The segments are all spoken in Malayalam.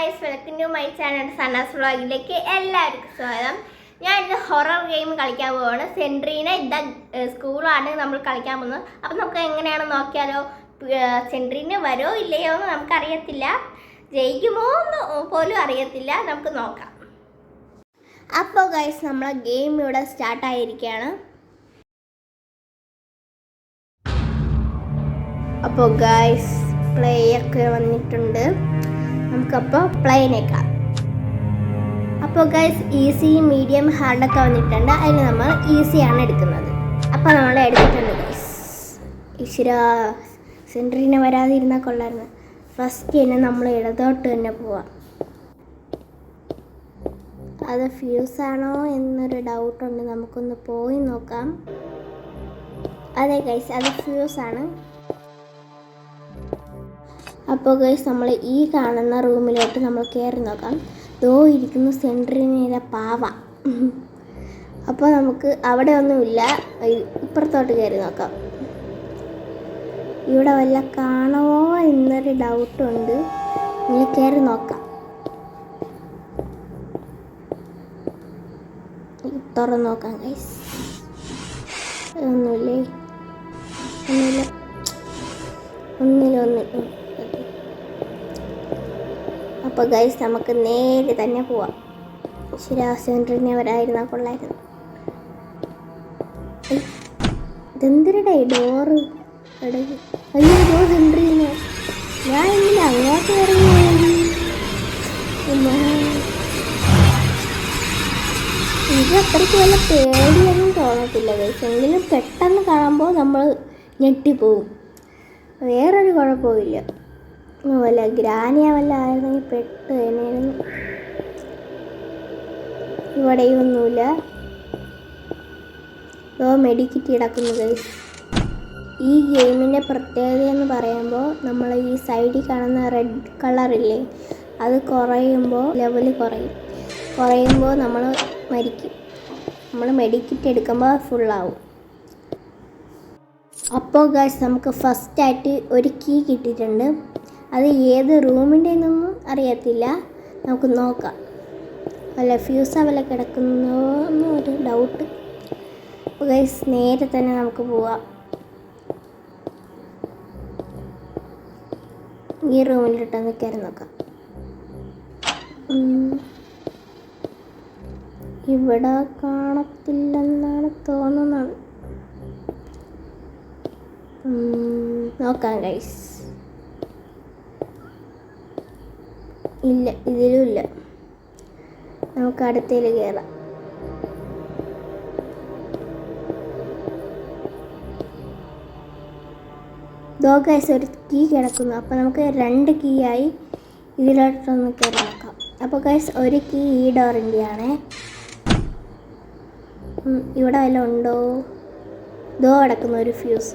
Guys, welcome to my channel Sunnas വ്ളോഗിലേക്ക് എല്ലാവർക്കും സ്വാഗതം. ഞാൻ ഇന്ന് ഹൊറർ ഗെയിം കളിക്കാൻ പോവാണ്. സെൻട്രീന ഇതാ സ്കൂളാണ് നമ്മൾ കളിക്കാൻ പോകുന്നത്. അപ്പം നമുക്ക് എങ്ങനെയാണെന്ന് നോക്കിയാലോ. സെൻട്രീന് വരുമോ ഇല്ലയോ എന്ന് നമുക്കറിയത്തില്ല, ജയിക്കുമോ എന്ന് പോലും അറിയത്തില്ല. നമുക്ക് നോക്കാം. അപ്പോൾ ഗൈസ്, നമ്മളെ ഗെയിം ഇവിടെ സ്റ്റാർട്ടായിരിക്കുകയാണ്. അപ്പോൾ ഗൈസ്, പ്ലേ ഒക്കെ വന്നിട്ടുണ്ട്. നമുക്കപ്പോൾ പ്ലേനേക്കാം. അപ്പോൾ ഗൈസ്, ഈസി, മീഡിയം, ഹാർഡൊക്കെ വന്നിട്ടുണ്ട്. അതിന് നമ്മൾ ഈസിയാണ് എടുക്കുന്നത്. അപ്പോൾ നമ്മൾ എടുത്തിട്ടുണ്ട് ഗൈസ്. ഈശ്വരാ, സെൻട്രീനെ വരാതിരുന്നാൽ കൊള്ളായിരുന്നു. ഫസ്റ്റ് തന്നെ നമ്മൾ ഇടതോട്ട് തന്നെ പോവാം. അത് ഫ്യൂസാണോ എന്നൊരു ഡൗട്ടുണ്ട്. നമുക്കൊന്ന് പോയി നോക്കാം. അതെ ഗൈസ്, അത് ഫ്യൂസാണ്. അപ്പോൾ ഗൈസ്, നമ്മൾ ഈ കാണുന്ന റൂമിലോട്ട് നമ്മൾ കയറി നോക്കാം. ദോ ഇരിക്കുന്ന സെൻട്രീനെ പാവ. അപ്പോൾ നമുക്ക് അവിടെ ഒന്നുമില്ല, ഇപ്പുറത്തോട്ട് കയറി നോക്കാം. ഇവിടെ വല്ല കാണുമോ എന്നൊരു ഡൗട്ടുണ്ട്. ഇങ്ങനെ കയറി നോക്കാം. തുറന്ന് നോക്കാം ഗൈസ്. ഒന്നുമില്ലേ? ഒന്നില്ല. അപ്പോൾ ഗൈസ്, നമുക്ക് നേരെ തന്നെ പോവാം. ശരി, സെൻട്രീനെ വരായിരുന്നാൽ കൊള്ളായിരുന്നു. ഇതെന്തിരുടെ ഡോറ്? അയ്യോ, ഡോ സെൻട്രീനെ. ഞാൻ ഇങ്ങനെ അങ്ങോട്ട് ഇറങ്ങി. ഇത് അത്രയ്ക്ക് വല്ല പേടിയൊന്നും തോന്നത്തില്ല ഗൈസ്. എങ്കിലും പെട്ടെന്ന് കാണുമ്പോൾ നമ്മൾ ഞെട്ടിപ്പോവും. വേറൊരു കുഴപ്പമില്ല. വല്ല ഗ്രാനിയ വല്ല ആയിരുന്നെങ്കിൽ പെട്ട് തന്നെയായിരുന്നു. ഇവിടെയും ഒന്നുമില്ല. മെഡിക്കിറ്റ് കിടക്കുന്നു ഗൈസ്. ഈ ഗെയിമിൻ്റെ പ്രത്യേകത എന്ന് പറയുമ്പോൾ നമ്മൾ ഈ സൈഡിൽ കാണുന്ന റെഡ് കളറില്ലേ, അത് കുറയുമ്പോൾ ലെവൽ കുറയുമ്പോൾ നമ്മൾ മരിക്കും. നമ്മൾ മെഡിക്കിറ്റ് എടുക്കുമ്പോൾ ഫുള്ളാവും. അപ്പോൾ ഗൈസ്, നമുക്ക് ഫസ്റ്റായിട്ട് ഒരു കീ കിട്ടിയിട്ടുണ്ട്. അത് ഏത് റൂമിൻ്റെ എന്നൊന്നും അറിയത്തില്ല. നമുക്ക് നോക്കാം. വല്ല ഫ്യൂസാ വല്ല കിടക്കുന്നോ എന്നൊരു ഡൗട്ട്. അപ്പോൾ ഗൈസ്, നേരെ തന്നെ നമുക്ക് പോവാം. ഈ റൂമിലിട്ടൊന്ന് കയറി നോക്കാം. ഇവിടെ കാണത്തില്ലെന്നാണ് തോന്നുന്നത്. നോക്കാം ഗൈസ്. ഇല്ല, ഇതിലും ഇല്ല. നമുക്ക് അടുത്തേൽ കയറാം. ഗൈസ്, ഒരു കീ കിടക്കുന്നു. അപ്പോൾ നമുക്ക് 2 കീ ആയി. ഇതിലോട്ടൊന്ന് കയറി നോക്കാം. അപ്പോൾ ഗൈസ്, ഒരു കീ ഈ ഡോറിൻ്റെ ആണേ. ഇവിടെ വല്ല ഉണ്ടോ? കിടക്കുന്ന ഒരു ഫ്യൂസ്.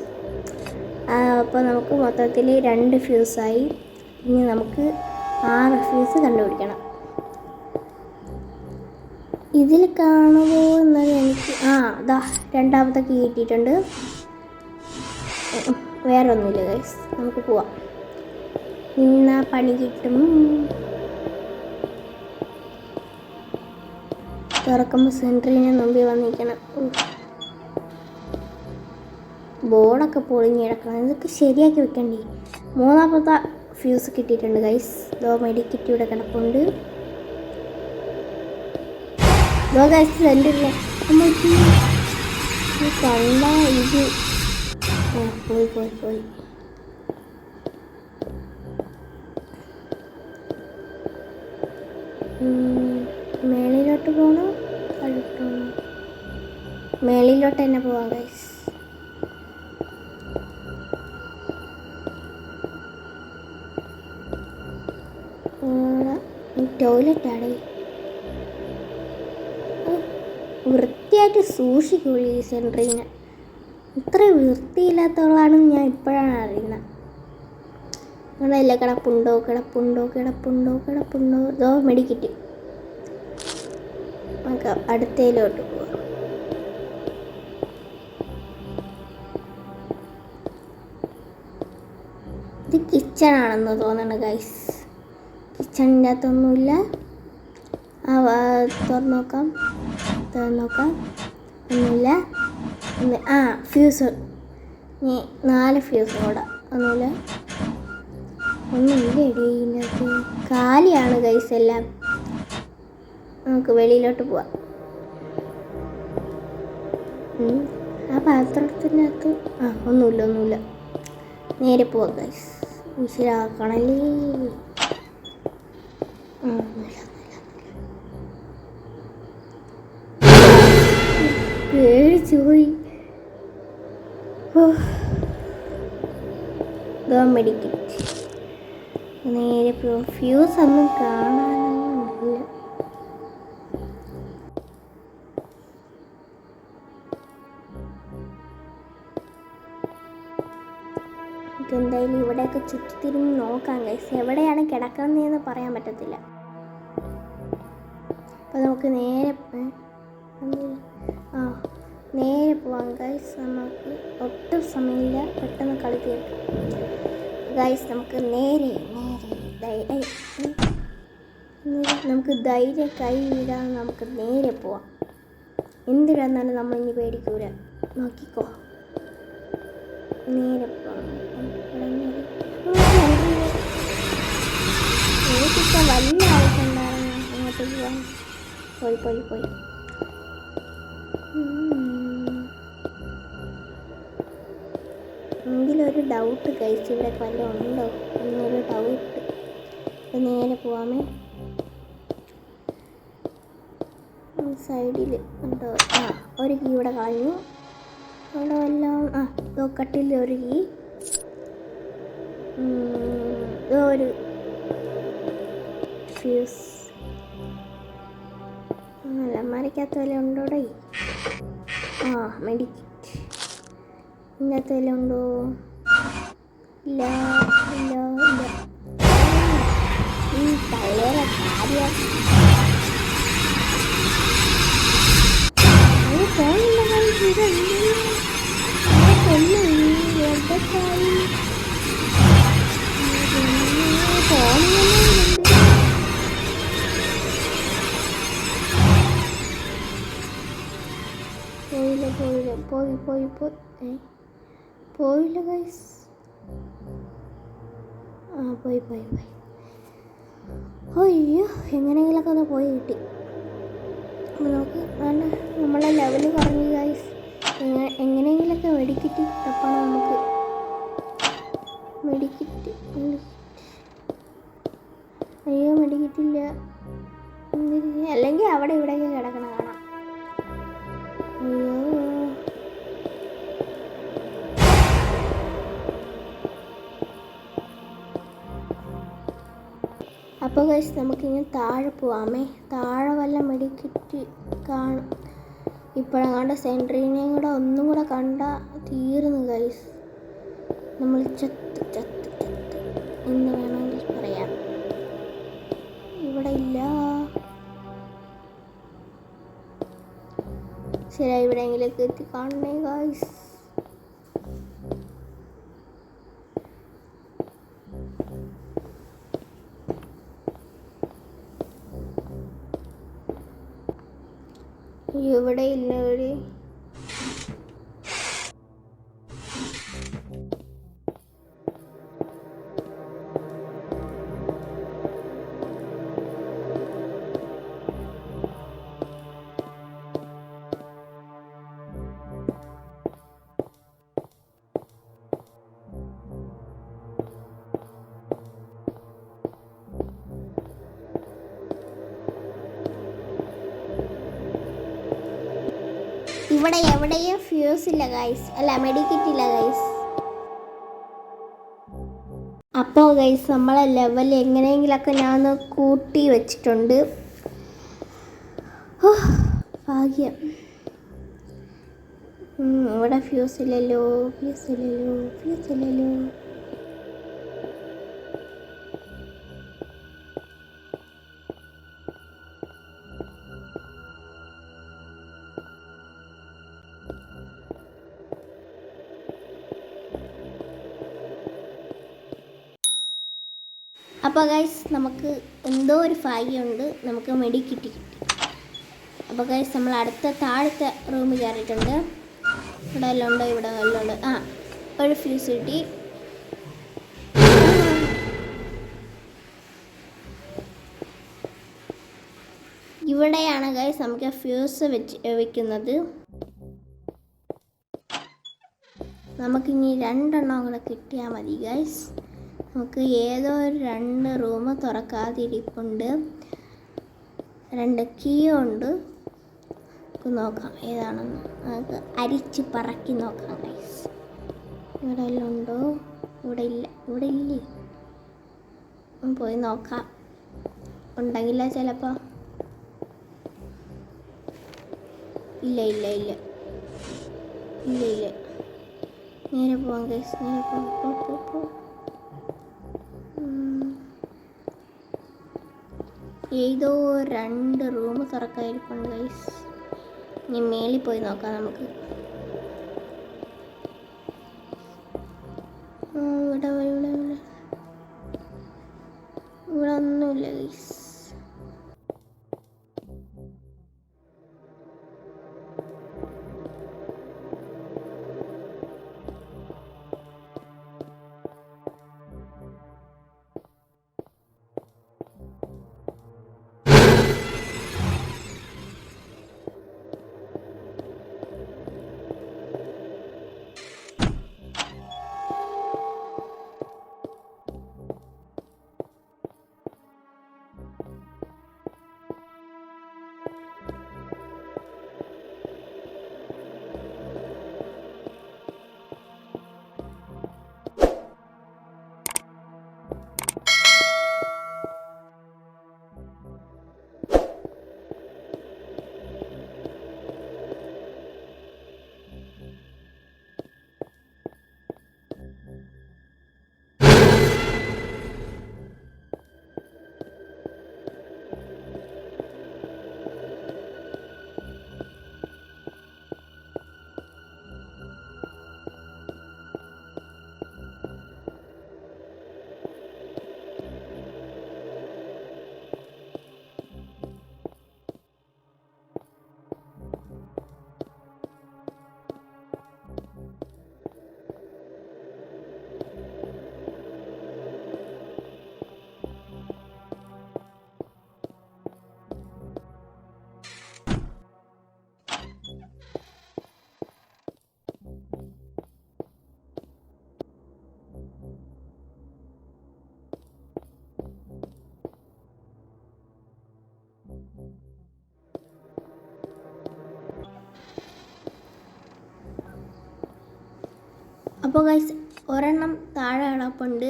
അപ്പോൾ നമുക്ക് മൊത്തത്തിൽ 2 ഫ്യൂസായി. ഇനി നമുക്ക് 6 ഫ്യൂസ് കണ്ടുപിടിക്കണം. ഇതിൽ കാണുമോ എന്നത് എനിക്ക് രണ്ടാമത്തെ കീ കിട്ടിയിട്ടുണ്ട്. വേറെ ഒന്നുമില്ല ഗൈസ്, നമുക്ക് പോവാം. നിന്നാ പണി കിട്ടും. തുറക്കുമ്പോൾ സെൻട്രീനെ മുമ്പിൽ വന്നിരിക്കണം. ബോർഡൊക്കെ പൊളിഞ്ഞ് കിടക്കണം. ഇതൊക്കെ ശരിയാക്കി വെക്കണ്ടേ. 3ാമത്തെ ഫ്യൂസ് കിട്ടിയിട്ടുണ്ട് ഗൈസ്. മെഡിക്കിറ്റ് ഇവിടെ കിടപ്പുണ്ട്. ഗൈസ്, സെൻട്രീനെ കണ്ട ഇത് പോയി. മേളിലോട്ട് പോകണോ? മേളിലോട്ട് തന്നെ പോവാം ഗൈസ്. ടോയ്ലറ്റാണ്. വൃത്തിയായിട്ട് സൂക്ഷിക്കുള്ളൂ ഈ സെൻട്രീനെ. ഇത്ര വൃത്തിയില്ലാത്തവളാണെന്ന് ഞാൻ ഇപ്പോഴാണ് അറിയുന്നത്. നിങ്ങളല്ല കിടപ്പുണ്ടോ. മെഡിക്കിറ്റ്. നമുക്ക് അടുത്തയിലോട്ട് പോവാം. ഇത് കിച്ചണാണെന്ന് തോന്നണം ഗൈസ്. കിച്ചണിൻ്റെ അകത്തൊന്നുമില്ല. തുറന്ന് നോക്കാം. ഒന്നുമില്ല. ഫ്യൂസ് 4 ഫ്യൂസ് കൂടെ. ഒന്നുമില്ല ഇതിനകത്ത്. കാലിയാണ് ഗൈസ് എല്ലാം. നമുക്ക് വെളിയിലോട്ട് പോവാം. ആ പാത്രത്തിനകത്ത് ഒന്നുമില്ല. നേരെ പോവാം ഗൈസ്. ഉശിരാക്കണല്ലേ. പേടിച്ചു പോയി. മെഡിക്കറ്റ്. നേരെ ഫ്യൂസ് ഒന്നും കാണാനൊന്നുമില്ല. എന്തായാലും ഇവിടെയൊക്കെ ചുറ്റിത്തിരിഞ്ഞ് നോക്കാം ഗൈസ്. എവിടെയാണ് കിടക്കുന്നതെന്ന് പറയാൻ പറ്റത്തില്ല. അപ്പോൾ നമുക്ക് നേരെ പോവാം ഗൈസ്. നമുക്ക് ഒട്ടും സമയമില്ല, പെട്ടെന്ന് കളി തീർക്കാം ഗൈസ്. നമുക്ക് നേരെ നമുക്ക് ധൈര്യം കൈവിടാതെ നമുക്ക് നേരെ പോവാം. എന്തിനാന്നാലും നമ്മളിനി പേടിക്കൂല. നോക്കിക്കോ, നേരെ പോവാം. എനിക്കിപ്പോൾ വലിയ ആവശ്യമുണ്ടായിരുന്നു അങ്ങോട്ട് പോവാൻ. പോയി എങ്കിലൊരു ഡൗട്ട് കഴിച്ച് ഇവിടെ വല്ലതും ഉണ്ടോ എന്നൊരു ഡൗട്ട്. അപ്പം നേരെ പോവാമേ. സൈഡിൽ ഉണ്ടോ? ഒരു കീ ഇവിടെ കളഞ്ഞു. അവിടെ വല്ലതും കട്ടിൽ ഒരു കീ. ഒരു ഫ്യൂസ്. അലമാരക്കകത്ത് വല്ല ഉണ്ടോടേ? മെഡിക്കറ്റ്. ഇതിനകത്ത് വല്ല ഉണ്ടോ? ഇല്ല. ഈ തള്ളേറെ കാര്യം പോയില്ല ഗൈസ്. പോയി. അയ്യോ, എങ്ങനെയെങ്കിലൊക്കെ ഒന്ന് പോയി കിട്ടി. നമുക്ക് നമ്മളെ ലെവല് കുറഞ്ഞു ഗൈസ്. എങ്ങനെയെങ്കിലൊക്കെ മെഡിക്കറ്റ് തപ്പണം നമുക്ക്. മെഡിക്കറ്റ്. അയ്യോ, മെഡിക്കറ്റില്ല. അല്ലെങ്കിൽ അവിടെ ഇവിടെയൊക്കെ കിടക്കണ കാണാം. അയ്യോ, അപ്പോൾ ഗൈസ് നമുക്കിങ്ങനെ താഴെ പോവാമേ. താഴെ വല്ല മെഡിക്കറ്റ് കാണും. ഇപ്പോഴങ്ങാണ്ട് സെൻട്രീനെയും കൂടെ ഒന്നും കൂടെ കണ്ടാൽ തീർന്നു ഗൈസ്. നമ്മൾ ചത്ത് എന്ന് വേണമെങ്കിൽ പറയാം. ഇവിടെ ഇല്ല. ശരി, എവിടെയെങ്കിലൊക്കെ എത്തി കാണണേ ഗൈസ്. ഇവിടെ ഇല്ല. ഇവിടെ എവിടെയും ഫ്യൂസ് ഇല്ല ഗൈസ്. അല്ല, മെഡിക്കറ്റ് ഇല്ല ഗൈസ്. അപ്പോൾ ഗൈസ് നമ്മളെ ലെവൽ എങ്ങനെയെങ്കിലൊക്കെ ഞാൻ കൂട്ടി വെച്ചിട്ടുണ്ട്. ഭാഗ്യം. ഇവിടെ ഫ്യൂസ് ഇല്ലല്ലോ. അപ്പോൾ ഗൈസ് നമുക്ക് എന്തോ ഒരു ഭാഗ്യമുണ്ട്, നമുക്ക് മെഡി കിട്ടി. അപ്പോൾ ഗൈസ് നമ്മൾ അടുത്ത താഴത്തെ റൂമിൽ കയറിയിട്ടുണ്ട്. ഇവിടെ എല്ലാം ഉണ്ടോ? ഇവിടെ എല്ലാം ഉണ്ട്. ഒരു ഫ്യൂസ് കിട്ടി. ഇവിടെയാണ് ഗൈസ് നമുക്ക് ഫ്യൂസ് വെക്കുന്നത്. നമുക്കിനി 2 എണ്ണം കൂടെ കിട്ടിയാൽ മതി ഗൈസ്. നമുക്ക് ഏതോ ഒരു 2 റൂം തുറക്കാതിരിപ്പുണ്ട്. 2 കീയും ഉണ്ട്. നമുക്ക് നോക്കാം ഏതാണെന്ന്. നമുക്ക് അരിച്ച് പറക്കി നോക്കാം ഗൈസ്. ഇവിടെ എല്ലാം ഉണ്ടോ? ഇവിടെ ഇല്ല. ഇവിടെ ഇല്ലേ? പോയി നോക്കാം. ഉണ്ടെങ്കില്ല ചിലപ്പോൾ. ഇല്ല ഇല്ല ഇല്ല ഇല്ല ഇല്ല. നേരെ പോവാം ഗൈസ്, നേരെ പോവാം. ഏതോ 2 റൂം തുറക്കാതിരിപ്പുണ്ട് ഗൈസ്. ഇനി മേളിൽ പോയി നോക്കാം നമുക്ക്. ഇവിടെ ഒന്നുമില്ല ഗൈസ്. അപ്പോൾ ഗൈസ് ഒരെണ്ണം താഴെ കിടപ്പുണ്ട്.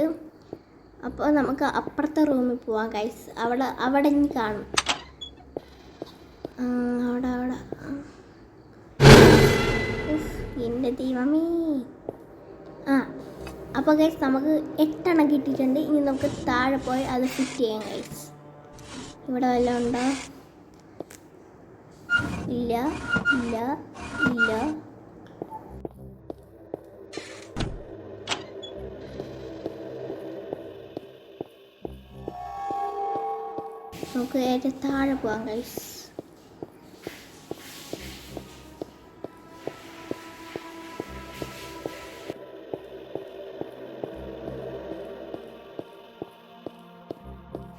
അപ്പോൾ നമുക്ക് അപ്പുറത്തെ റൂമിൽ പോവാം ഗൈസ്. അവിടെ ഇനി കാണും. അവിടെ എൻ്റെ ദൈവമേ. അപ്പോൾ ഗൈസ് നമുക്ക് 8 എണ്ണം കിട്ടിയിട്ടുണ്ട്. ഇനി നമുക്ക് താഴെ പോയി അത് ഫിറ്റ് ചെയ്യാം ഗൈസ്. ഇവിടെ വല്ലതും ഉണ്ടോ? ഇല്ല ഇല്ല ഇല്ല. നമുക്ക് ഏറ്റവും താഴെ പോകാം ഗൈസ്.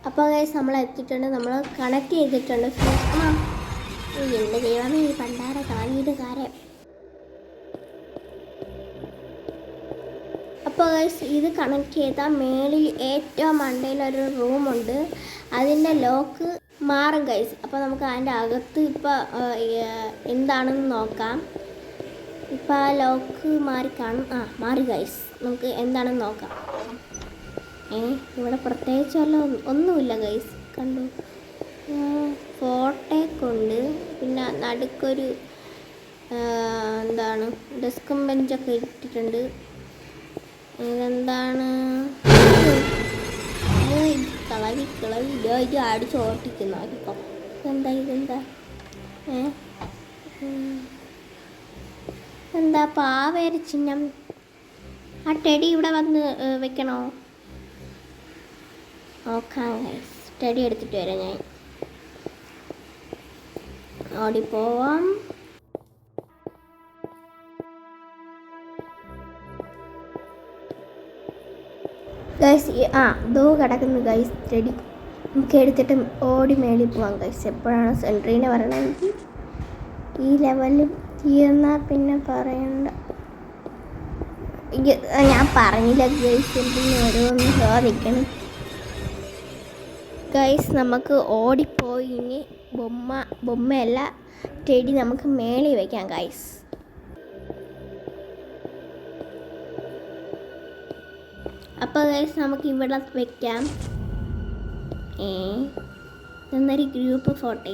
അപ്പോൾ ഗൈസ് നമ്മൾ എത്തിയിട്ടുണ്ട്. നമ്മൾ കണക്ട് ചെയ്തിട്ടുണ്ട്. എൻ്റെ ദൈവമേ, ഈ പണ്ടാര കാര്യം. അപ്പോൾ ഗൈസ് ഇത് കണക്ട് ചെയ്താൽ മേളിൽ ഏറ്റവും മണ്ടയിലൊരു റൂമുണ്ട്. അതിൻ്റെ ലോക്ക് മാറും ഗൈസ്. അപ്പോൾ നമുക്ക് അതിൻ്റെ അകത്ത് ഇപ്പോൾ എന്താണെന്ന് നോക്കാം. ഇപ്പോൾ ആ ലോക്ക് മാറിക്കാണും. മാറി ഗൈസ്. നമുക്ക് എന്താണെന്ന് നോക്കാം. ഇവിടെ പ്രത്യേകിച്ച് ഒന്നുമില്ല ഗൈസ്. കണ്ടു, ഫോട്ടോയൊക്കെയുണ്ട്. പിന്നെ നടുക്കൊരു എന്താണ് ഡെസ്കും ബെഞ്ചൊക്കെ ഇട്ടിട്ടുണ്ട്. ഇതെന്താണ്? കിളവി അടിച്ച് ഓട്ടിക്കുന്നു. ഇതെന്താ എന്താ പാവേര ചിഹ്നം? ആ ടെടി ഇവിടെ വന്ന് വെക്കണോ? നോക്കാം ഗൈസ്. സ്റ്റഡി എടുത്തിട്ട് വരാം ഞാൻ. ഓടിപ്പോവാം. ഗൈസ് ദോ കിടക്കുന്നു ഗൈസ് സ്റ്റഡി. നമുക്ക് എടുത്തിട്ട് ഓടി മേളിൽ പോവാം ഗൈസ്. എപ്പോഴാണ് സെൻട്രീനെ പറയണമെങ്കിൽ ഈ ലെവലിൽ തീർന്നാൽ പിന്നെ പറയണ്ട. ഞാൻ പറഞ്ഞില്ല ഗൈസ്, സെൻട്രീനെ ഓരോന്ന് സാധിക്കണം ഗൈസ്. നമുക്ക് ഓടിപ്പോയി ഇനി ബൊമ്മയല്ല ടെഡി നമുക്ക് മേളിൽ വയ്ക്കാം ഗൈസ്. അപ്പോൾ ഗൈസ് നമുക്ക് ഇവിടെ വയ്ക്കാം. എന്നൊരു ഗ്രൂപ്പ് ഫോട്ടോ.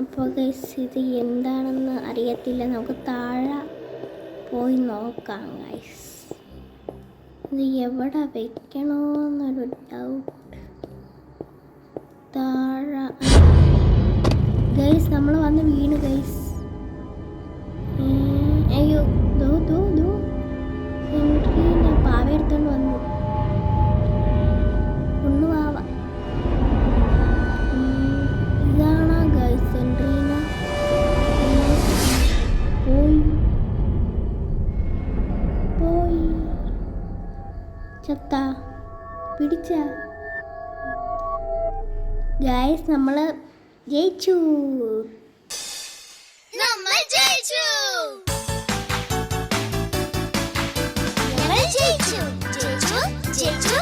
അപ്പോൾ ഗൈസ് ഇത് എന്താണെന്ന് അറിയത്തില്ല. നമുക്ക് താഴെ പോയി നോക്കാം ഗൈസ്. ഇത് എവിടെ വെക്കണമെന്നൊരു ഡൗട്ട്. താഴെ ഗൈസ് നമ്മൾ വന്ന് വീണ് ഗൈസ്. അയ്യോ ദോ ദോ ദോ സെൻട്രീനെ പാവ എടുത്തോണ്ട് വന്നു. ഒന്നുവാവ ഇതാണോ ഗൈസ് സെൻട്രീന? പോയി പോയി ചത്ത പിടിച്ച ഗൈസ്. നമ്മൾ ജയിച്ചു. നമ്മൾ ജയിച്ചു. ജയിച്ചു ജയിച്ചു ജയിച്ചു.